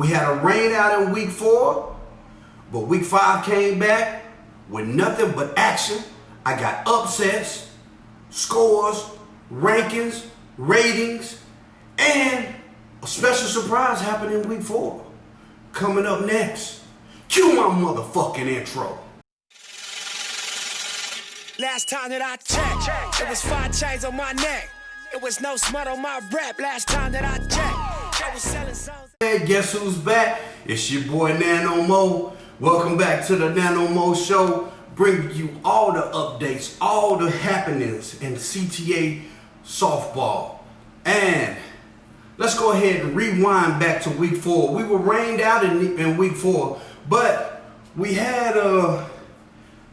We had a rain out in week 4, but week 5 came back with nothing but action. I got upsets, scores, rankings, ratings, and a special surprise happened in week 4. Coming up next, cue my motherfucking intro. Last time that I checked, it was 5 chains on my neck. It was no smut on my rap. Last time that I checked, I was selling songs. Hey, guess who's back? It's your boy NanoMo. Welcome back to the NanoMo Show, bringing you all the updates, all the happenings in CTA softball. And let's go ahead and rewind back to week 4. We were rained out in week 4, but we had a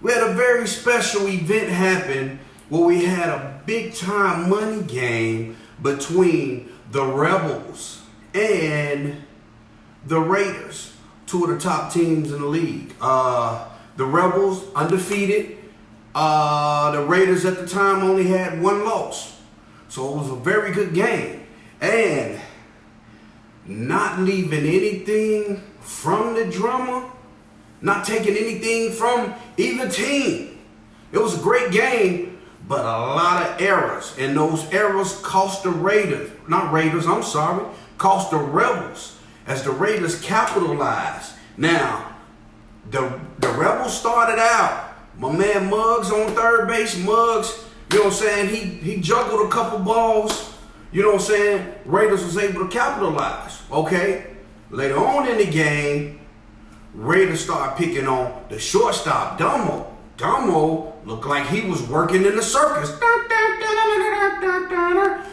very special event happen where we had a big time money game between the Rebels and the Raiders, 2 of the top teams in the league. The Rebels undefeated. The Raiders at the time only had 1 loss. So it was a very good game. And not leaving anything from the drama, not taking anything from either team. It was a great game, but a lot of errors. And those errors cost the cost the Rebels, as the Raiders capitalized. Now, the Rebels started out, my man Muggs on third base. Muggs, you know what I'm saying, he juggled a couple balls, you know what I'm saying, Raiders was able to capitalize, okay? Later on in the game, Raiders started picking on the shortstop, Domo. Domo looked like he was working in the circus.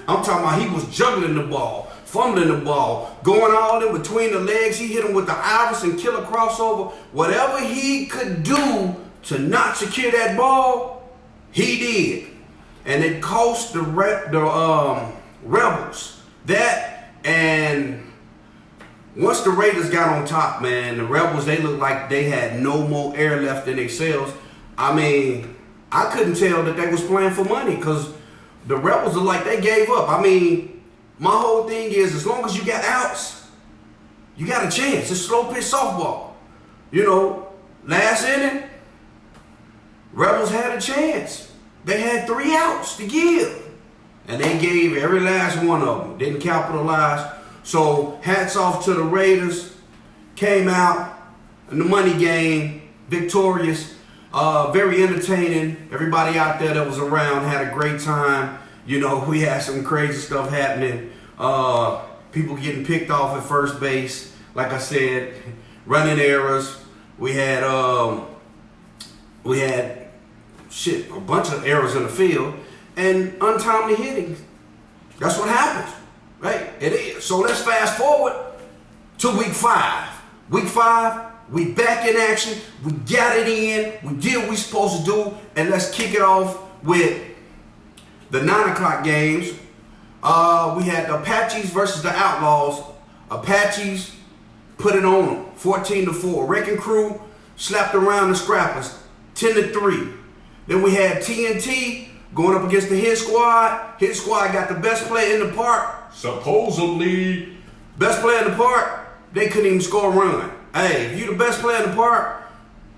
I'm talking about he was juggling the ball, fumbling the ball, going all in between the legs. He hit him with the Iverson killer crossover. Whatever he could do to not secure that ball, he did. And it cost the Rebels that. And once the Raiders got on top, man, the Rebels, they looked like they had no more air left in themselves. I mean, I couldn't tell that they was playing for money because the Rebels are like they gave up. I mean, my whole thing is, as long as you got outs, you got a chance. It's slow pitch softball. You know, last inning, Rebels had a chance. They had 3 outs to give, and they gave every last one of them. Didn't capitalize. So hats off to the Raiders. Came out in the money game victorious. Very entertaining. Everybody out there that was around had a great time. You know, we had some crazy stuff happening. People getting picked off at first base. Like I said, running errors. We had a bunch of errors in the field and untimely hitting. That's what happens, right? It is. So let's fast forward to week 5. Week 5. We back in action. We got it in. We did what we supposed to do. And let's kick it off with the 9 o'clock games. We had the Apaches versus the Outlaws. Apaches put it on them, 14-4. Wrecking Crew slapped around the Scrappers, 10-3. Then we had TNT going up against the Hit Squad. Hit Squad got the best player in the park. Supposedly. Best player in the park. They couldn't even score a run. Hey, if you're the best player in the park,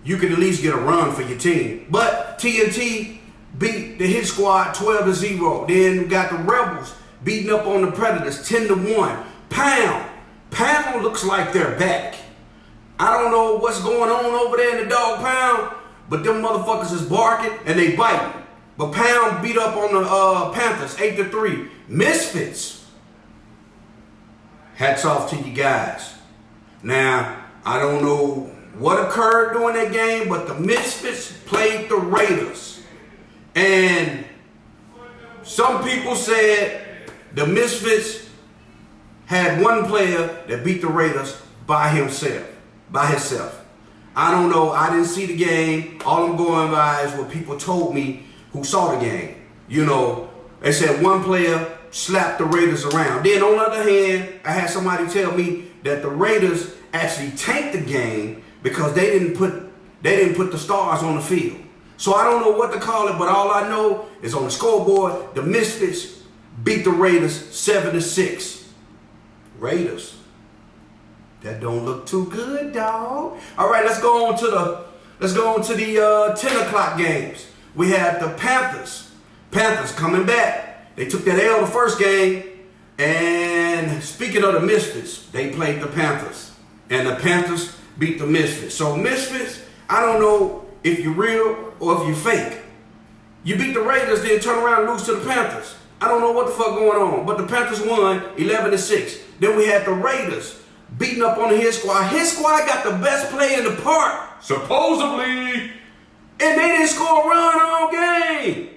you can at least get a run for your team. But TNT beat the Hit Squad 12-0. Then we got the Rebels beating up on the Predators 10-1. Pound looks like they're back. I don't know what's going on over there in the dog pound, but them motherfuckers is barking and they biting. But Pound beat up on the Panthers 8-3. Misfits. Hats off to you guys. Now, I don't know what occurred during that game, but the Misfits played the Raiders. And some people said the Misfits had one player that beat the Raiders by himself. I don't know. I didn't see the game. All I'm going by is what people told me who saw the game. You know, they said one player slapped the Raiders around. Then on the other hand, I had somebody tell me that the Raiders actually tanked the game because they didn't put the stars on the field. So I don't know what to call it, but all I know is on the scoreboard, the Misfits beat the Raiders 7-6. Raiders. That don't look too good, dog. All right, let's go on to the 10 o'clock games. We have the Panthers. Panthers coming back. They took that L the first game. And speaking of the Misfits, they played the Panthers. And the Panthers beat the Misfits. So Misfits, I don't know if you're real or if you're fake. You beat the Raiders, then turn around and lose to the Panthers. I don't know what the fuck going on. But the Panthers won 11-6. Then we had the Raiders beating up on his squad. His squad got the best player in the park, supposedly. And they didn't score a run all game.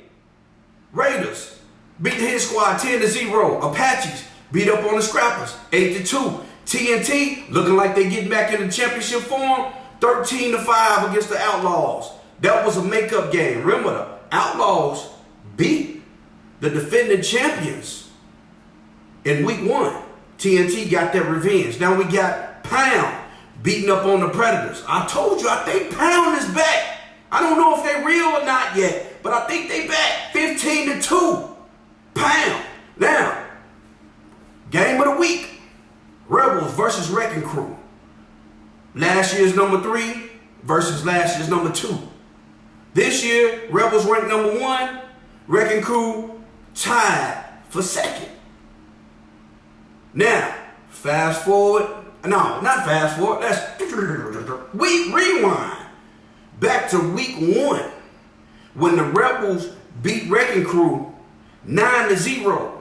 Raiders beat his squad 10-0. Apaches beat up on the Scrappers 8-2. TNT looking like they getting back in the championship form 13-5 against the Outlaws. That was a makeup game. Remember, the Outlaws beat the defending champions in week 1. TNT got their revenge. Now we got Pound beating up on the Predators. I told you, I think Pound is back. I don't know if they're real or not yet, but I think they back 15-2. Pound. Now, game of the week. Rebels versus Wrecking Crew. Last year's number 3 versus last year's number 2. This year, Rebels ranked number 1. Wrecking Crew tied for 2nd. Now, fast forward. No, not fast forward. Let's rewind. Back to week 1. When the Rebels beat Wrecking Crew 9-0.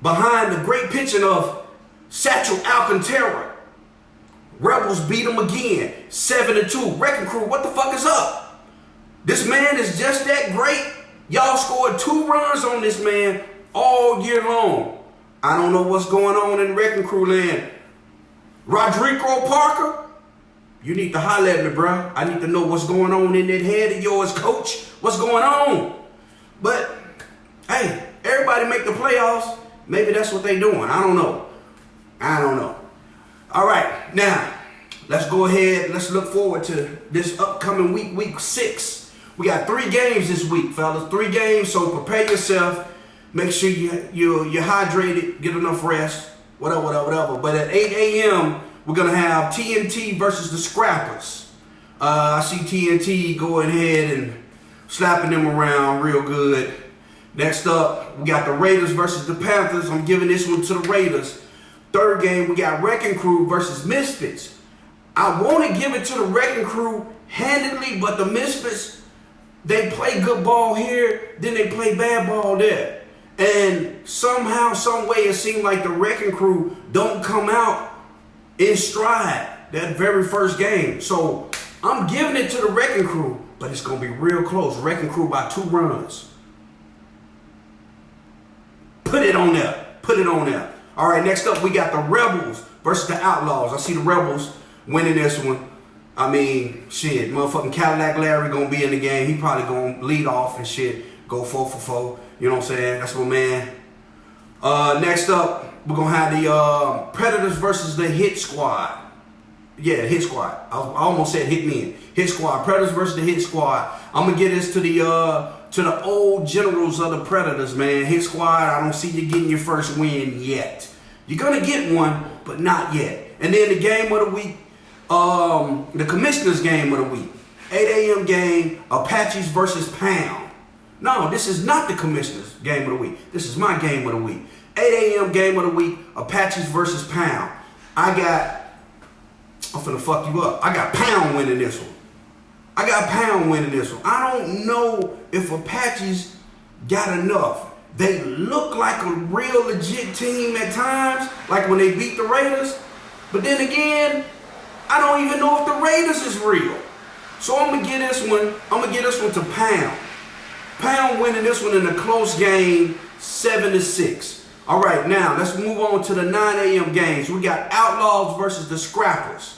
Behind the great pitching of Satchel Alcantara. Rebels beat them again, 7-2. Wrecking Crew, what the fuck is up? This man is just that great. Y'all scored 2 runs on this man all year long. I don't know what's going on in Wrecking Crew land. Rodrigo Parker, you need to holler at me, bro. I need to know what's going on in that head of yours, coach. What's going on? But, hey, everybody make the playoffs. Maybe that's what they doing. I don't know. All right, now, let's go ahead. Let's look forward to this upcoming week, week 6. We got 3 games this week, fellas. 3 games, so prepare yourself. Make sure you're hydrated, get enough rest, whatever. But at 8 a.m., we're going to have TNT versus the Scrappers. I see TNT going ahead and slapping them around real good. Next up, we got the Raiders versus the Panthers. I'm giving this one to the Raiders. 3rd game, we got Wrecking Crew versus Misfits. I want to give it to the Wrecking Crew handedly, but the Misfits, they play good ball here, then they play bad ball there. And somehow, some way, it seems like the Wrecking Crew don't come out in stride that very first game. So I'm giving it to the Wrecking Crew, but it's going to be real close. Wrecking Crew by 2 runs. Put it on there. All right, next up, we got the Rebels versus the Outlaws. I see the Rebels winning this one. I mean, shit, motherfucking Cadillac Larry going to be in the game. He probably going to lead off and shit, go 4 for 4. You know what I'm saying? That's my man. Next up, we're going to have the Predators versus the Hit Squad. Yeah, Hit Squad. I almost said Hit Men. Hit Squad. Predators versus the Hit Squad. I'm going to get this to the old generals of the Predators, man. Hit Squad, I don't see you getting your first win yet. You're going to get one, but not yet. And then the game of the week, the Commissioners game of the week. 8 a.m. game, Apaches versus Pound. No, this is not the Commissioners game of the week. This is my game of the week. 8 a.m. game of the week, Apaches versus Pound. I'm finna fuck you up. I got Pound winning this one. I don't know if Apaches got enough. They look like a real legit team at times, like when they beat the Raiders. But then again, I don't even know if the Raiders is real. So I'm gonna get this one to Pound. Pound winning this one in a close game, 7-6. All right, now let's move on to the 9 a.m. games. We got Outlaws versus the Scrappers.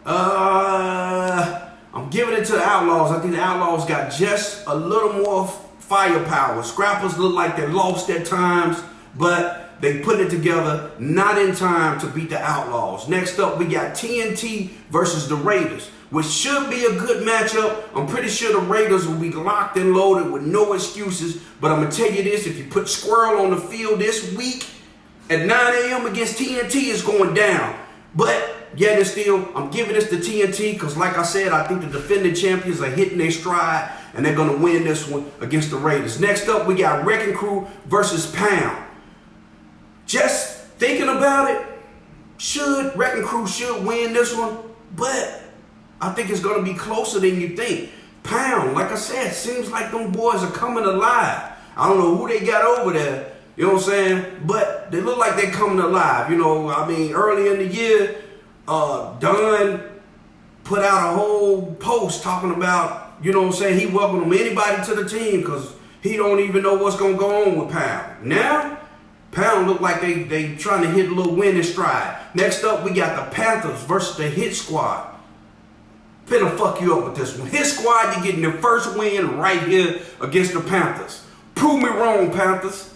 I'm giving it to the Outlaws. I think the Outlaws got just a little more firepower. Scrappers look like they lost at times, but they put it together, not in time to beat the Outlaws. Next up, we got TNT versus the Raiders, which should be a good matchup. I'm pretty sure the Raiders will be locked and loaded with no excuses. But I'm going to tell you this, if you put Squirrel on the field this week, at 9 a.m. against TNT is going down. But yet and still, I'm giving this to TNT because, like I said, I think the defending champions are hitting their stride and they're going to win this one against the Raiders. Next up, we got Wrecking Crew versus Pound. Just thinking about it, Wrecking Crew should win this one, but I think it's going to be closer than you think. Pound, like I said, seems like them boys are coming alive. I don't know who they got over there, you know what I'm saying? But they look like they're coming alive. You know, I mean, early in the year, Dunn put out a whole post talking about, you know what I'm saying, he welcomed anybody to the team because he don't even know what's going to go on with Pound. Now, Pound look like they trying to hit a little winning stride. Next up, we got the Panthers versus the Hit Squad. Finna fuck you up with this one. Hit Squad, you getting the first win right here against the Panthers. Prove me wrong, Panthers.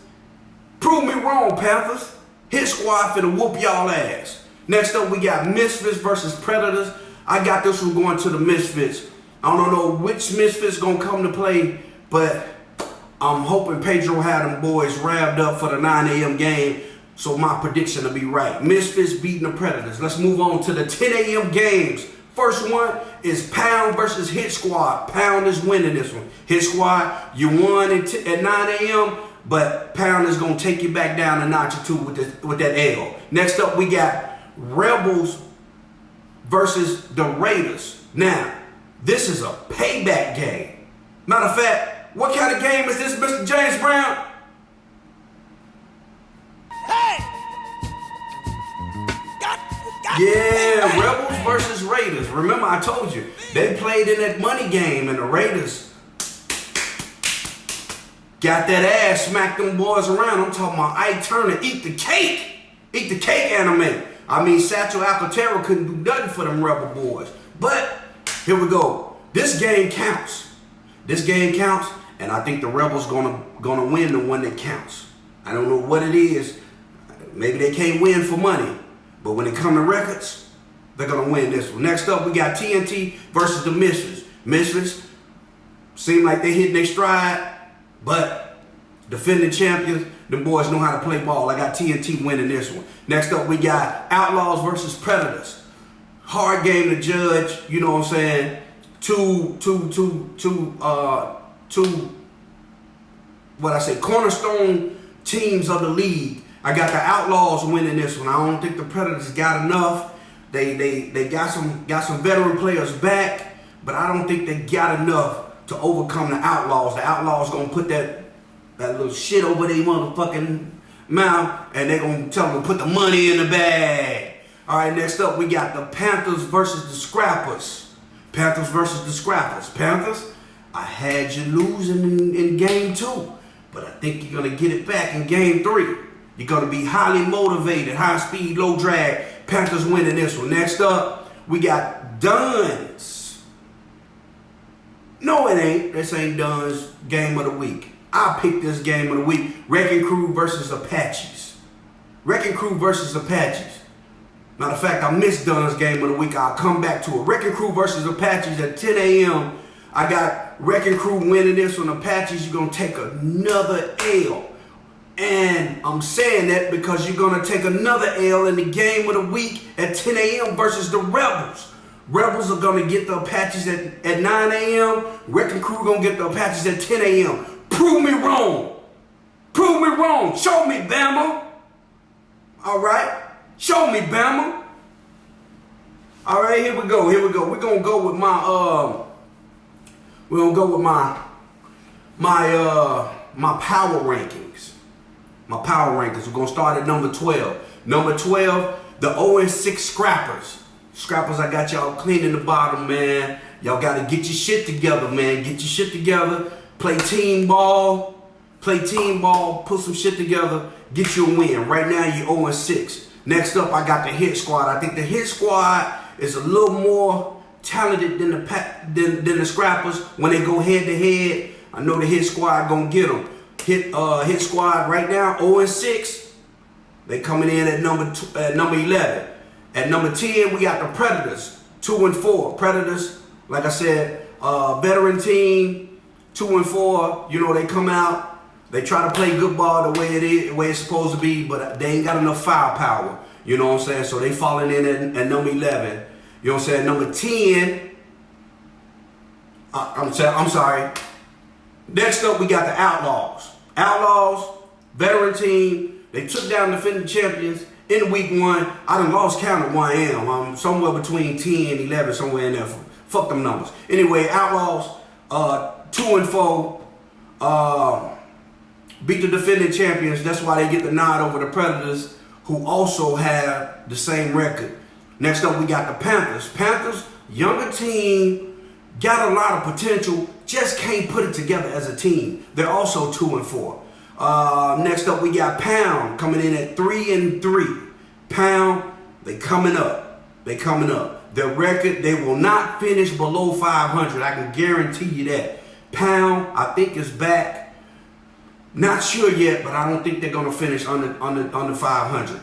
Prove me wrong, Panthers. Hit Squad finna whoop y'all ass. Next up, we got Misfits versus Predators. I got this one going to the Misfits. I don't know which Misfits gonna come to play, but I'm hoping Pedro had them boys wrapped up for the 9 a.m. game, so my prediction will be right. Misfits beating the Predators. Let's move on to the 10 a.m. games. First one is Pound versus Hit Squad. Pound is winning this one. Hit Squad, you won at 9 a.m., but Pound is going to take you back down a notch or two with that L. Next up, we got Rebels versus the Raiders. Now, this is a payback game. Matter of fact, what kind of game is this, Mr. James Brown? Yeah, Rebels versus Raiders. Remember, I told you, they played in that money game, and the Raiders got that ass, smacked them boys around. I'm talking about Ike Turner, eat the cake. Eat the cake anime. I mean, Satchel Alcantara couldn't do nothing for them Rebel boys. But, here we go. This game counts. This game counts, and I think the Rebels gonna win the one that counts. I don't know what it is. Maybe they can't win for money. But when it comes to records, they're going to win this one. Next up, we got TNT versus the Misfits. Misfits seem like they hitting their stride, but defending champions, the boys know how to play ball. I got TNT winning this one. Next up, we got Outlaws versus Predators. Hard game to judge, you know what I'm saying? Cornerstone teams of the league. I got the Outlaws winning this one. I don't think the Predators got enough. They got some veteran players back, but I don't think they got enough to overcome the Outlaws. The Outlaws gonna put that little shit over their motherfucking mouth, and they gonna tell them to put the money in the bag. All right, next up we got the Panthers versus the Scrappers. Panthers versus the Scrappers. Panthers, I had you losing in game 2, but I think you're gonna get it back in game 3. You're going to be highly motivated, high speed, low drag. Panthers winning this one. Next up, we got Duns. No, it ain't. This ain't Duns' game of the week. I picked this game of the week. Wrecking Crew versus Apaches. Wrecking Crew versus Apaches. Matter of fact, I missed Duns' game of the week. I'll come back to it. Wrecking Crew versus Apaches at 10 a.m. I got Wrecking Crew winning this one. Apaches, you're going to take another L. And I'm saying that because you're going to take another L in the game of the week at 10 a.m. versus the Rebels. Rebels are going to get the Apaches at 9 a.m. Wrecking Crew going to get the Apaches at 10 a.m. Prove me wrong. Prove me wrong. Show me, Bama. All right. Show me, Bama. All right, here we go. Here we go. We're going to go with my my power rankings. My power rankings. We're going to start at number 12. Number 12, the 0-6 Scrappers. Scrappers, I got y'all cleaning the bottom, man. Y'all got to get your shit together, man. Get your shit together. Play team ball. Play team ball. Put some shit together. Get you a win. Right now, you're 0-6. Next up, I got the Hit Squad. I think the Hit Squad is a little more talented than the Scrappers when they go head to head. I know the Hit Squad going to get them. Hit Squad right now 0-6. They coming in at number 11. At number 10, we got the Predators 2-4. Predators, like I said, veteran team 2-4. You know, they come out They try to play good ball the way it is, the way it's supposed to be, but they ain't got enough firepower. You know what I'm saying? So they falling in at number 11. You know what I'm saying? Number 10. I'm sorry. Next up, we got the Outlaws. Outlaws, veteran team. They took down defending champions in week 1. I done lost count of where I am. I'm somewhere between 10 and 11, somewhere in there. Fuck them numbers. Anyway, Outlaws, 2-4. Beat the defending champions. That's why they get the nod over the Predators, who also have the same record. Next up, we got the Panthers. Panthers, younger team, got a lot of potential, just can't put it together as a team. They're also 2-4. Next up, we got Pound coming in at 3-3. Pound, they coming up. Their record, they will not finish below 500. I can guarantee you that. Pound, I think, is back. Not sure yet, but I don't think they're gonna finish under 500.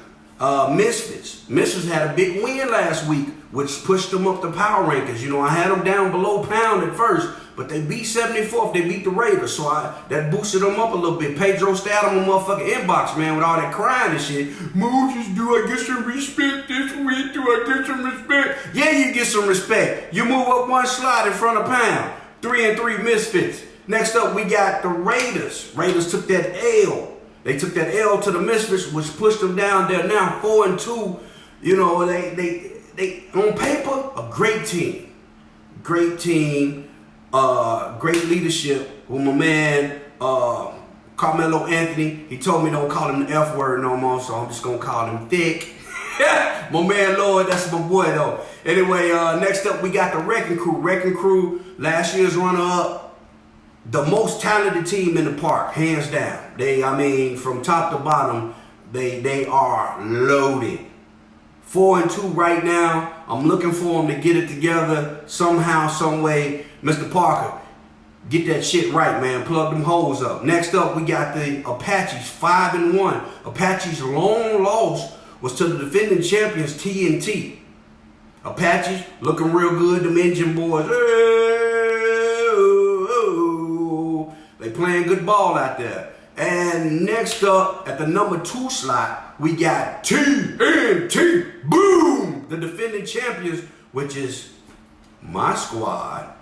Misfits had a big win last week, which pushed them up the power rankings. You know, I had them down below Pound at first, but they beat 74th. They beat the Raiders, so that boosted them up a little bit. Pedro stayed on my motherfucking inbox, man, with all that crying and shit. Moses, do I get some respect this week? Do I get some respect? Yeah, you get some respect. You move up one slot in front of Pound. 3-3 Misfits. Next up, we got the Raiders. Raiders took that L. They took that L to the Misfits, which pushed them down. They're now 4-2. You know, they on paper, a great team. Great team. Great leadership with my man, Carmelo Anthony. He told me don't call him the F word no more, so I'm just going to call him Thick. My man Lloyd, that's my boy though. Anyway, next up, we got the Wrecking Crew. Wrecking Crew, last year's runner-up. The most talented team in the park, hands down. From top to bottom, they are loaded. 4-2 right now. I'm looking for them to get it together somehow, some way. Mr. Parker, get that shit right, man. Plug them holes up. Next up, we got the Apaches, 5-1. Apaches' long loss was to the defending champions, TNT. Apaches looking real good. Them engine boys. They playing good ball out there. And next up, at the number 2 slot, we got TNT. Boom! The defending champions, which is my squad.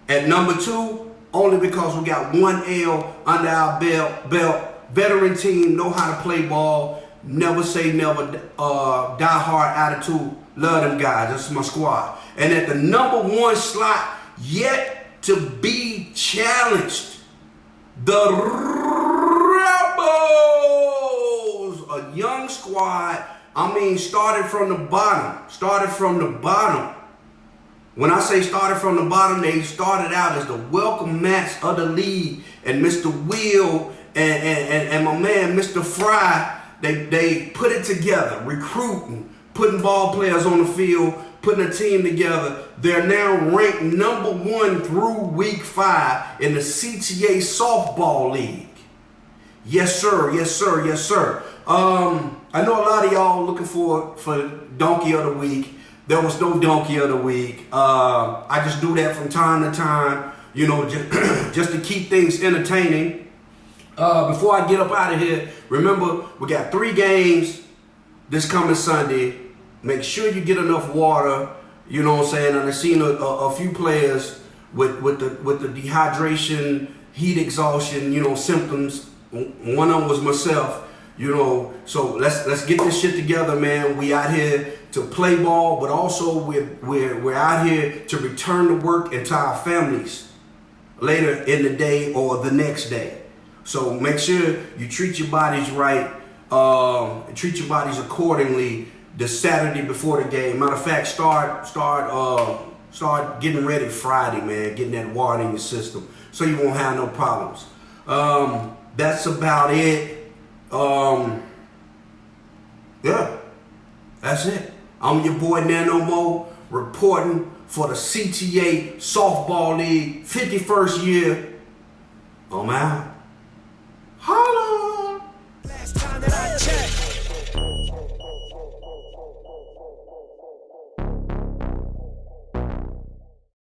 At number 2, only because we got 1 L under our belt. Veteran team, know how to play ball. Never say never. Die hard attitude. Love them guys. That's my squad. And at the number 1 slot, yet to be challenged, the Rebels, a young squad. Started from the bottom. When I say started from the bottom, they started out as the welcome mats of the league. And Mr. Will and my man, Mr. Fry, they put it together, recruiting, putting ball players on the field, putting a team together. They're now ranked number 1 through week 5 in the CTA softball league. Yes, sir. I know a lot of y'all looking for donkey of the week. There was no donkey of the week. I just do that from time to time, you know, just to keep things entertaining. Before I get up out of here, remember, we got 3 games this coming Sunday. Make sure you get enough water. You know what I'm saying? And I've seen a few players with the dehydration, heat exhaustion, you know, symptoms. One of them was myself. You know, so let's get this shit together, man. We out here to play ball, but also we're out here to return to work and to our families later in the day or the next day. So make sure you treat your bodies right, treat your bodies accordingly. The Saturday before the game. Matter of fact, start getting ready Friday, man. Getting that water in your system so you won't have no problems. That's about it. Yeah, that's it. I'm your boy NanoMo reporting for the CTA Softball League 51st year. I'm out.